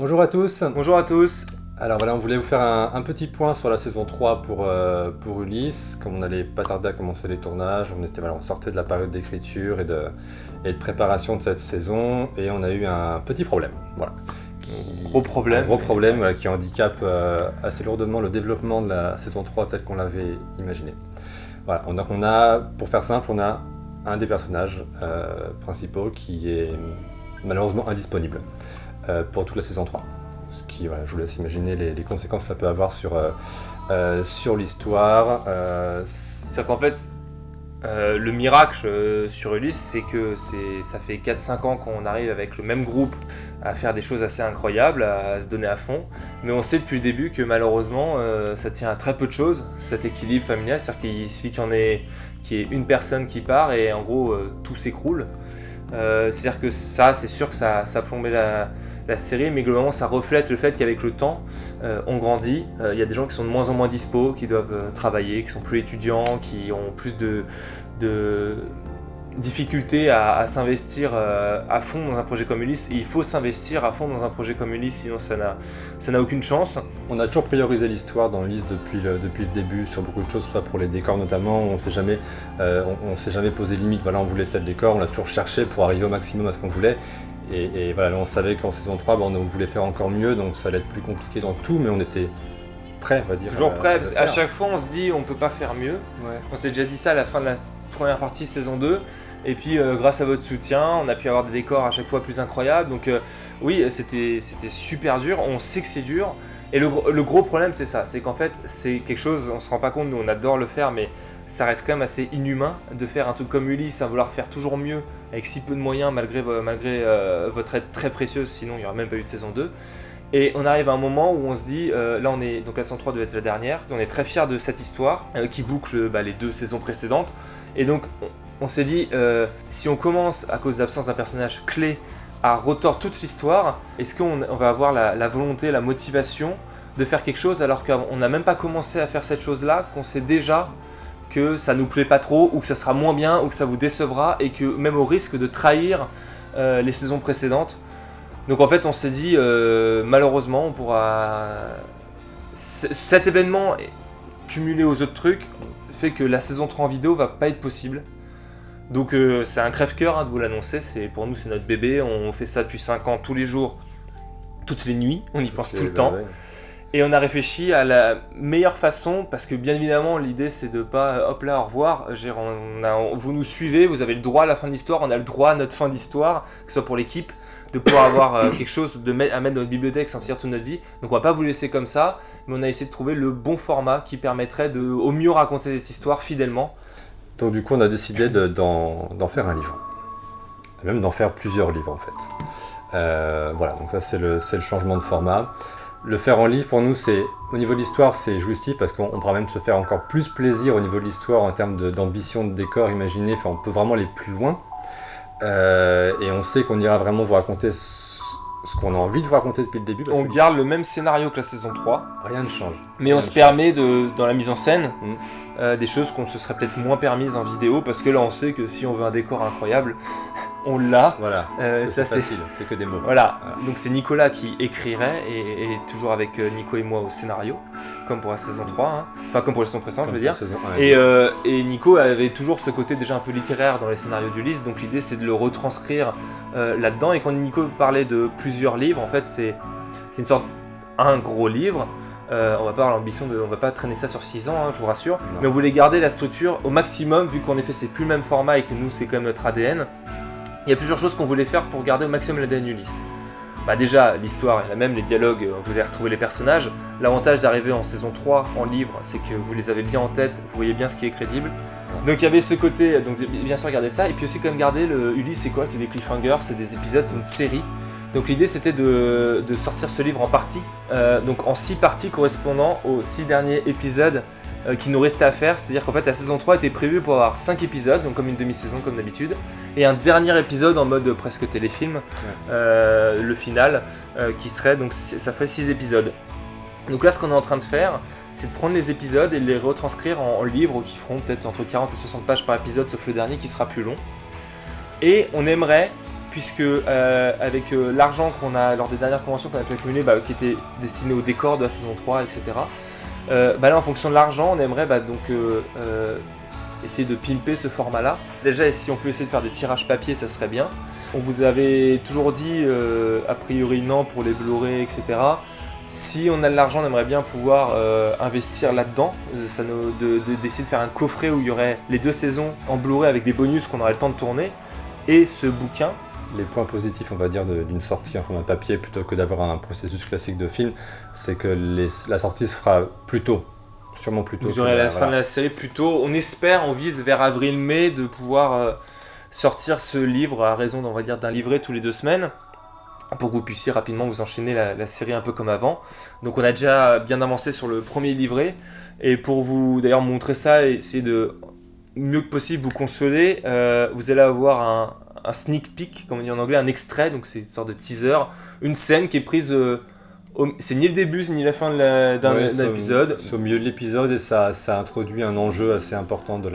Bonjour à tous. Bonjour à tous. Alors voilà, on voulait vous faire un petit point sur la saison 3 pour Ulysse. Comme on n'allait pas tarder à commencer les tournages, on sortait de la période d'écriture et de préparation de cette saison et on a eu un petit problème. Voilà. Gros problème. Un gros problème voilà, qui handicape assez lourdement le développement de la saison 3 tel qu'on l'avait imaginé. Voilà, donc pour faire simple, on a un des personnages principaux qui est malheureusement indisponible pour toute la saison 3. Ce qui, voilà, je vous laisse imaginer les conséquences que ça peut avoir sur l'histoire. C'est-à-dire qu'en fait, le miracle sur Ulysse, c'est que ça fait 4-5 ans qu'on arrive avec le même groupe à faire des choses assez incroyables, à se donner à fond. Mais on sait depuis le début que malheureusement, ça tient à très peu de choses, cet équilibre familial. C'est-à-dire qu'il suffit qu'il y ait une personne qui part et en gros, tout s'écroule. C'est-à-dire que ça, c'est sûr que ça a plombé la série, mais globalement ça reflète le fait qu'avec le temps, on grandit. Il y a des gens qui sont de moins en moins dispo, qui doivent travailler, qui sont plus étudiants, qui ont plus de difficultés à s'investir à fond dans un projet comme Ulysse. Et il faut s'investir à fond dans un projet comme Ulysse, sinon ça n'a aucune chance. On a toujours priorisé l'histoire dans Ulysse depuis le début sur beaucoup de choses, soit pour les décors notamment. On s'est jamais posé limite. Voilà, on voulait tel décor, on l'a toujours cherché pour arriver au maximum à ce qu'on voulait. Et voilà, là, on savait qu'en saison 3, on voulait faire encore mieux, donc ça allait être plus compliqué dans tout, mais on était prêt, on va dire. Toujours prêt, parce qu'à chaque fois on se dit on peut pas faire mieux. Ouais. On s'est déjà dit ça à la fin de la première partie saison 2. Et puis grâce à votre soutien, on a pu avoir des décors à chaque fois plus incroyables. Donc oui, c'était super dur, on sait que c'est dur. Et le gros problème c'est ça, c'est qu'en fait c'est quelque chose, on se rend pas compte, nous on adore le faire, mais ça reste quand même assez inhumain de faire un truc comme Ulysse, à vouloir faire toujours mieux, avec si peu de moyens, malgré votre aide très précieuse, sinon il n'y aurait même pas eu de saison 2. Et on arrive à un moment où on se dit, donc la saison 3 devait être la dernière, on est très fiers de cette histoire qui boucle les 2 saisons précédentes. Et donc on s'est dit, si on commence à cause de l'absence d'un personnage clé à retordre toute l'histoire, est-ce qu'on va avoir la volonté, la motivation de faire quelque chose alors qu'on n'a même pas commencé à faire cette chose-là, qu'on sait déjà que ça nous plaît pas trop, ou que ça sera moins bien, ou que ça vous décevra, et que même au risque de trahir les saisons précédentes. Donc en fait on s'est dit, malheureusement on pourra... Cet événement cumulé aux autres trucs fait que la saison 3 en vidéo va pas être possible. Donc c'est un crève-cœur de vous l'annoncer, pour nous c'est notre bébé, on fait ça depuis 5 ans tous les jours, toutes les nuits, on y pense tout le temps. Ouais. Et on a réfléchi à la meilleure façon, parce que bien évidemment l'idée c'est de pas hop là au revoir, vous nous suivez, vous avez le droit à la fin de l'histoire, on a le droit à notre fin d'histoire, que ce soit pour l'équipe, de pouvoir avoir quelque chose à mettre dans notre bibliothèque sans sortir toute notre vie. Donc on va pas vous laisser comme ça, mais on a essayé de trouver le bon format qui permettrait de au mieux raconter cette histoire fidèlement. Donc du coup on a décidé d'en faire un livre, et même d'en faire plusieurs livres en fait. Voilà, donc ça c'est le changement de format. Le faire en livre pour nous, au niveau de l'histoire, c'est jouissif parce qu'on pourra même se faire encore plus plaisir au niveau de l'histoire en termes d'ambition de décor imaginé. Enfin, on peut vraiment aller plus loin. Et on sait qu'on ira vraiment vous raconter ce qu'on a envie de vous raconter depuis le début. On garde le même scénario que la saison 3. Rien ne change. Mais on se permet, dans la mise en scène, des choses qu'on se serait peut-être moins permises en vidéo, parce que là on sait que si on veut un décor incroyable, on l'a. Voilà, c'est facile, c'est que des mots. Voilà, donc c'est Nicolas qui écrirait, et toujours avec Nico et moi au scénario, comme pour la saison 3, hein. Enfin comme pour la saison précédente je veux dire. Et Nico avait toujours ce côté déjà un peu littéraire dans les scénarios d'Ulysse, donc l'idée c'est de le retranscrire là-dedans, et quand Nico parlait de plusieurs livres, en fait c'est une sorte, un gros livre. On va pas avoir l'ambition on va pas traîner ça sur 6 ans, hein, je vous rassure, mais on voulait garder la structure au maximum, vu qu'en effet c'est plus le même format et que nous c'est quand même notre ADN. Il y a plusieurs choses qu'on voulait faire pour garder au maximum l'ADN Ulysse. Déjà, l'histoire est la même, les dialogues, vous allez retrouver les personnages. L'avantage d'arriver en saison 3 en livre, c'est que vous les avez bien en tête, vous voyez bien ce qui est crédible. Donc il y avait ce côté, donc bien sûr garder ça, et puis aussi quand même garder le Ulysse, c'est quoi ? C'est des cliffhangers, c'est des épisodes, c'est une série. Donc l'idée c'était de sortir ce livre en parties, donc en 6 parties correspondant aux 6 derniers épisodes qui nous restait à faire, c'est-à-dire qu'en fait la saison 3 était prévue pour avoir 5 épisodes, donc comme une demi-saison comme d'habitude, et un dernier épisode en mode presque téléfilm, le final, qui serait, donc ça fait 6 épisodes. Donc là ce qu'on est en train de faire, c'est de prendre les épisodes et de les retranscrire en livres qui feront peut-être entre 40 et 60 pages par épisode, sauf le dernier qui sera plus long. Et on aimerait puisque avec l'argent qu'on a lors des dernières conventions qu'on a pu accumuler, qui était destiné au décor de la saison 3, etc. Là, en fonction de l'argent, on aimerait essayer de pimper ce format-là. Déjà, si on peut essayer de faire des tirages papier, ça serait bien. On vous avait toujours dit, a priori non pour les Blu-ray, etc. Si on a de l'argent, on aimerait bien pouvoir investir là-dedans, d'essayer de faire un coffret où il y aurait les 2 saisons en Blu-ray avec des bonus qu'on aurait le temps de tourner, et ce bouquin. Les points positifs, on va dire, d'une sortie en format papier plutôt que d'avoir un processus classique de film, c'est que la sortie se fera plus tôt, sûrement plus tôt. Vous aurez la fin de la série plus tôt. On espère, on vise vers avril-mai de pouvoir sortir ce livre à raison, on va dire, d'un livret tous les 2 semaines, pour que vous puissiez rapidement vous enchaîner la série un peu comme avant. Donc on a déjà bien avancé sur le premier livret, et pour vous d'ailleurs montrer ça et essayer de mieux que possible vous consoler, vous allez avoir un sneak peek, comme on dit en anglais, un extrait, donc c'est une sorte de teaser, une scène qui est prise, c'est ni le début ni la fin d'un épisode. C'est au milieu de l'épisode, et ça introduit un enjeu assez important de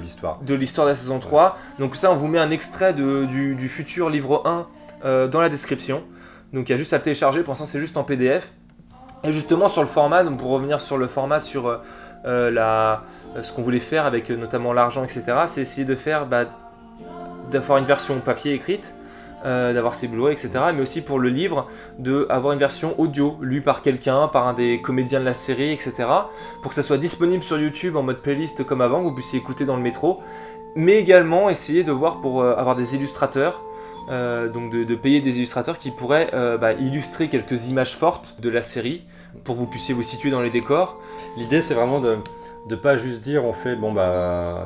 l'histoire. De l'histoire de la saison 3. Donc ça, on vous met un extrait du futur livre 1 dans la description. Donc il y a juste à le télécharger, pour l'instant c'est juste en PDF. Et justement sur le format, donc pour revenir sur le format, sur ce qu'on voulait faire avec notamment l'argent, etc., c'est essayer de faire d'avoir une version papier écrite, d'avoir ses Blu-ray, etc., mais aussi pour le livre, d'avoir une version audio lue par quelqu'un, par un des comédiens de la série, etc., pour que ça soit disponible sur YouTube en mode playlist comme avant, que vous puissiez écouter dans le métro, mais également essayer de voir pour avoir des illustrateurs, donc de payer des illustrateurs qui pourraient illustrer quelques images fortes de la série, pour que vous puissiez vous situer dans les décors. L'idée, c'est vraiment de pas juste dire on fait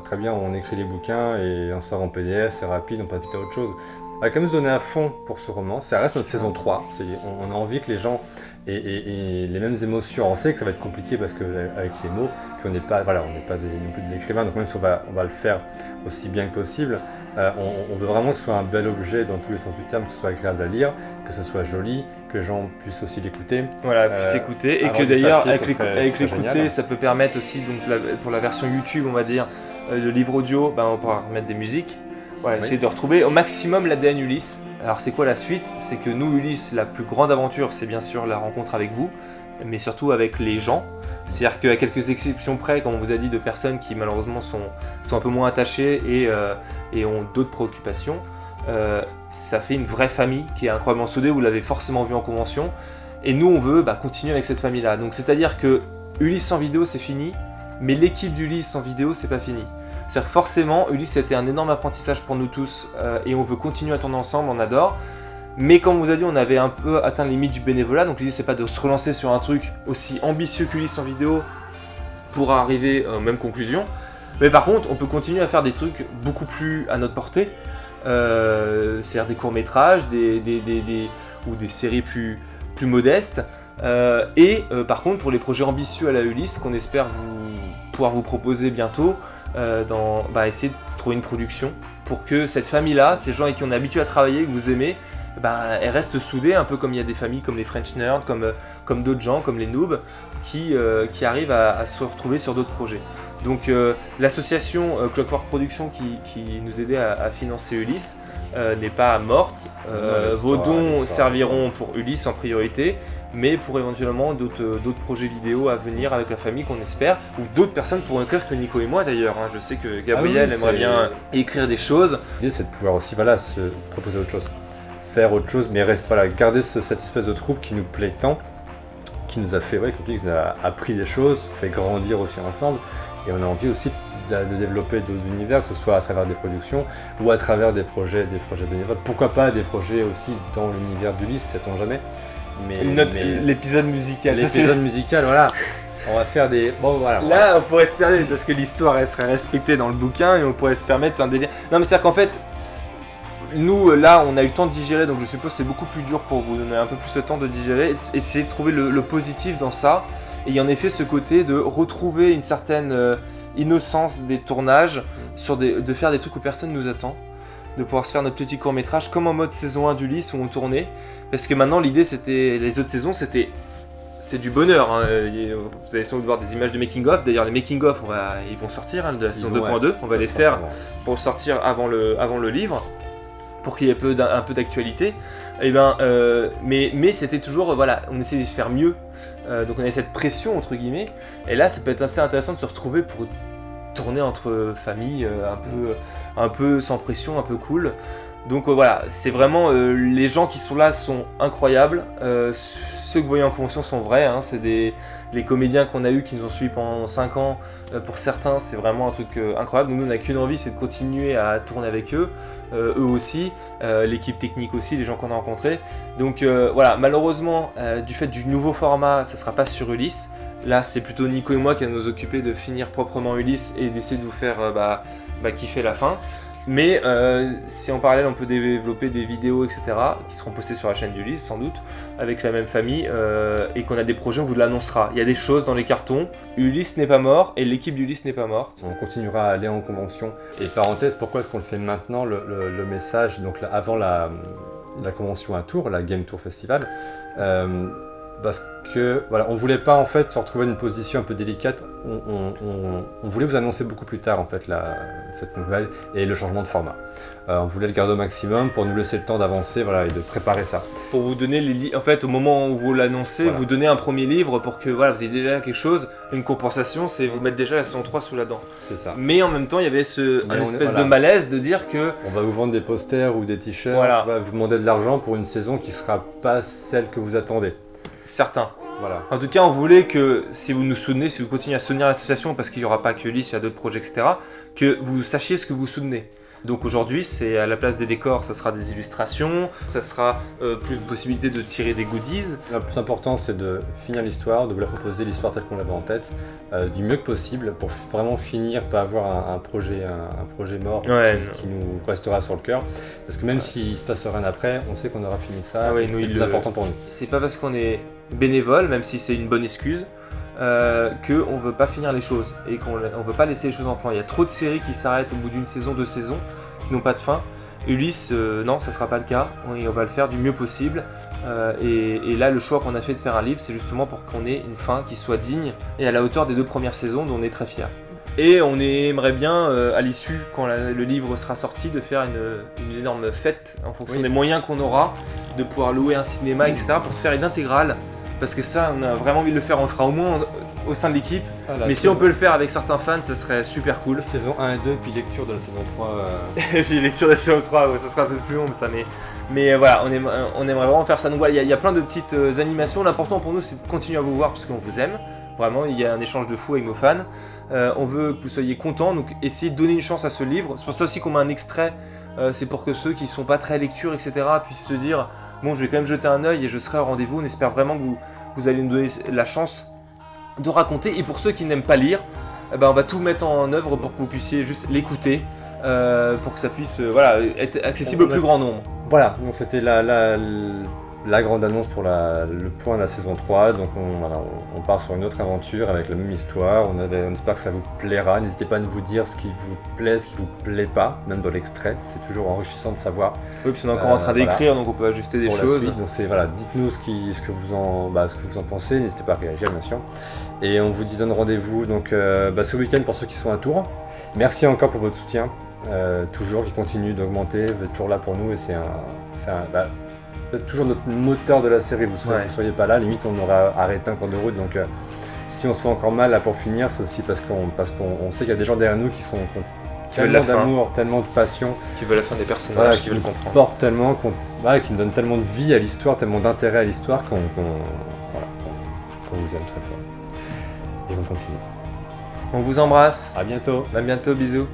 très bien, on écrit les bouquins et on sort en PDF, c'est rapide, on passe vite à autre chose. On va quand même se donner à fond pour ce roman. Ça reste notre saison 3. On a envie que les gens aient les mêmes émotions. On sait que ça va être compliqué parce qu'avec les mots, puis on n'est pas non plus des écrivains, donc même si on va le faire aussi bien que possible, on veut vraiment que ce soit un bel objet dans tous les sens du terme, que ce soit agréable à lire, que ce soit joli, que les gens puissent aussi l'écouter. Voilà, puissent écouter, et que d'ailleurs avec l'écouter, ça peut permettre aussi, donc pour la version YouTube, on va dire, de livre audio, on pourra remettre des musiques. Voilà, essayer de retrouver au maximum l'ADN Ulysse. Alors c'est quoi la suite ? C'est que nous, Ulysse, la plus grande aventure, c'est bien sûr la rencontre avec vous, mais surtout avec les gens. C'est-à-dire qu'à quelques exceptions près, comme on vous a dit, de personnes qui malheureusement sont un peu moins attachées et ont d'autres préoccupations, ça fait une vraie famille qui est incroyablement soudée, vous l'avez forcément vu en convention, et nous on veut continuer avec cette famille-là. Donc c'est-à-dire que Ulysse en vidéo c'est fini, mais l'équipe d'Ulysse en vidéo c'est pas fini. C'est-à-dire forcément, Ulysse c'était un énorme apprentissage pour nous tous, et on veut continuer à tourner ensemble, on adore. Mais comme on vous a dit, on avait un peu atteint la limite du bénévolat, donc l'idée c'est pas de se relancer sur un truc aussi ambitieux qu'Ulysse en vidéo pour arriver aux mêmes conclusions. Mais par contre, on peut continuer à faire des trucs beaucoup plus à notre portée, c'est-à-dire des courts-métrages, ou des séries plus modestes. Par contre, pour les projets ambitieux à la Ulysse, qu'on espère pouvoir vous proposer bientôt, essayer de trouver une production pour que cette famille-là, ces gens avec qui on est habitué à travailler, que vous aimez, elles restent soudées, un peu comme il y a des familles comme les French Nerds, comme d'autres gens, comme les Noobs, qui arrivent à se retrouver sur d'autres projets. Donc l'association Clockwork Productions qui nous aidait à financer Ulysse n'est pas morte. Vos dons serviront pour Ulysse en priorité, mais pour éventuellement d'autres projets vidéo à venir avec la famille qu'on espère, ou d'autres personnes pourront écrire que Nico et moi d'ailleurs. Je sais que Gabriel aimerait bien écrire des choses. L'idée c'est de pouvoir aussi se proposer autre chose, faire autre chose, mais garder cette espèce de troupe qui nous plaît tant, qui nous a fait, comme tu dis, qui nous a appris des choses, fait grandir aussi ensemble, et on a envie aussi de développer d'autres univers, que ce soit à travers des productions ou à travers des projets bénévoles. Pourquoi pas des projets aussi dans l'univers d'Ulysse, sait-on jamais. L'épisode musical. L'épisode musical, voilà. On va faire des... Là, on pourrait se permettre, parce que l'histoire, elle serait respectée dans le bouquin, et on pourrait se permettre un délire... Non, mais c'est-à-dire qu'en fait, nous, là, on a eu le temps de digérer, donc je suppose que c'est beaucoup plus dur pour vous donner un peu plus de temps de digérer, et essayer de trouver le positif dans ça. Et il y a en effet ce côté de retrouver une certaine innocence des tournages, de faire des trucs où personne nous attend, de pouvoir se faire notre petit court-métrage comme en mode saison 1 d'Ulysse où on tournait, parce que maintenant l'idée c'était, les autres saisons c'est du bonheur, vous allez sans doute voir des images de making-of, d'ailleurs les making-of ils vont sortir de la saison 2.2, on va les faire pour sortir avant le livre, pour qu'il y ait un peu d'actualité. Et mais c'était toujours, voilà, on essayait de faire mieux. Donc on avait cette pression, entre guillemets. Et là, ça peut être assez intéressant de se retrouver pour tourner entre familles, un peu sans pression, un peu cool. Donc voilà, c'est vraiment, les gens qui sont là sont incroyables. Ceux que vous voyez en convention sont vrais, hein, c'est les comédiens qu'on a eu qui nous ont suivis pendant 5 ans. Pour certains, c'est vraiment un truc incroyable. Donc nous, on n'a qu'une envie, c'est de continuer à tourner avec eux, eux aussi, l'équipe technique aussi, les gens qu'on a rencontrés. Donc voilà, malheureusement, du fait du nouveau format, ça ne sera pas sur Ulysse. Là, c'est plutôt Nico et moi qui allons nous occuper de finir proprement Ulysse et d'essayer de vous faire kiffer la fin. Mais si en parallèle on peut développer des vidéos, etc., qui seront postées sur la chaîne d'Ulysse sans doute, avec la même famille, et qu'on a des projets, on vous l'annoncera. Il y a des choses dans les cartons, Ulysse n'est pas mort, et l'équipe d'Ulysse n'est pas morte. On continuera à aller en convention. Et parenthèse, pourquoi est-ce qu'on le fait maintenant, le message, donc avant la convention à Tours, la Game Tour Festival, parce que voilà, on voulait pas en fait se retrouver dans une position un peu délicate. On voulait vous annoncer beaucoup plus tard en fait cette nouvelle et le changement de format. On voulait le garder au maximum pour nous laisser le temps d'avancer, voilà, et de préparer ça. Pour vous donner en fait, au moment où vous l'annoncez, voilà, vous donnez un premier livre pour que voilà, vous ayez déjà quelque chose. Une compensation, c'est vous mettre déjà la saison 3 sous la dent. C'est ça. Mais en même temps, il y avait un espèce de malaise de dire que on va vous vendre des posters ou des t-shirts, voilà, on va vous demander de l'argent pour une saison qui sera pas celle que vous attendez. Certains. Voilà. En tout cas, on voulait que si vous nous soutenez, si vous continuez à soutenir l'association, parce qu'il n'y aura pas que Ulysse, il y a d'autres projets, etc., que vous sachiez ce que vous soutenez. Donc aujourd'hui, c'est à la place des décors, ça sera des illustrations, ça sera plus de possibilités de tirer des goodies. Le plus important, c'est de finir l'histoire, de vous la proposer, l'histoire telle qu'on l'avait en tête, du mieux que possible, pour vraiment finir, pas avoir un projet mort qui nous restera sur le cœur. Parce que même s'il se passe rien après, on sait qu'on aura fini ça, et c'est le plus important pour nous. C'est pas parce qu'on est bénévole, même si c'est une bonne excuse, qu'on veut pas finir les choses et qu'on veut pas laisser les choses en plan. Il y a trop de séries qui s'arrêtent au bout d'une saison, 2 saisons, qui n'ont pas de fin. Ulysse, non, ça sera pas le cas. On va le faire du mieux possible. Et là, le choix qu'on a fait de faire un livre, c'est justement pour qu'on ait une fin qui soit digne et à la hauteur des 2 premières saisons, dont on est très fiers. Et on aimerait bien, à l'issue, quand le livre sera sorti, de faire une énorme fête en fonction des moyens qu'on aura, de pouvoir louer un cinéma, etc., pour se faire une intégrale. Parce que ça, on a vraiment envie de le faire, on le fera au moins au sein de l'équipe. Mais si on peut le faire avec certains fans, ça serait super cool. Saison 1 et 2, puis lecture de la saison 3. Et puis lecture de la saison 3, ça sera un peu plus long ça. Mais voilà, on aimerait vraiment faire ça. Donc voilà, il y a plein de petites animations. L'important pour nous, c'est de continuer à vous voir parce qu'on vous aime. Vraiment, il y a un échange de fou avec nos fans. On veut que vous soyez contents, donc essayez de donner une chance à ce livre. C'est pour ça aussi qu'on met un extrait. C'est pour que ceux qui ne sont pas très lecture, etc., puissent se dire bon, je vais quand même jeter un œil et je serai au rendez-vous. On espère vraiment que vous allez nous donner la chance de raconter. Et pour ceux qui n'aiment pas lire, on va tout mettre en œuvre pour que vous puissiez juste l'écouter, pour que ça puisse être accessible au plus grand nombre. Voilà, donc c'était la grande annonce pour le point de la saison 3. Donc on part sur une autre aventure avec la même histoire. On espère que ça vous plaira. N'hésitez pas à nous dire ce qui vous plaît, ce qui vous plaît pas, même dans l'extrait. C'est toujours enrichissant de savoir. Oui, puis on est encore en train d'écrire, donc on peut ajuster des choses. Suite, donc dites-nous ce que vous en pensez. N'hésitez pas à réagir, bien sûr. Et on vous donne rendez-vous donc ce week-end pour ceux qui sont à Tours. Merci encore pour votre soutien, toujours qui continue d'augmenter. Vous êtes toujours là pour nous et c'est vous êtes toujours notre moteur de la série, vous ne seriez pas là, limite on aurait arrêté un cours de route, donc si on se fait encore mal là pour finir, c'est aussi parce qu'on sait qu'il y a des gens derrière nous qui ont tellement d'amour, tellement de passion, qui veulent la fin des personnages, qui veulent comprendre, portent tellement, qui nous donnent tellement de vie à l'histoire, tellement d'intérêt à l'histoire qu'on vous aime très fort. Et on continue. On vous embrasse. À bientôt. À bientôt, bisous.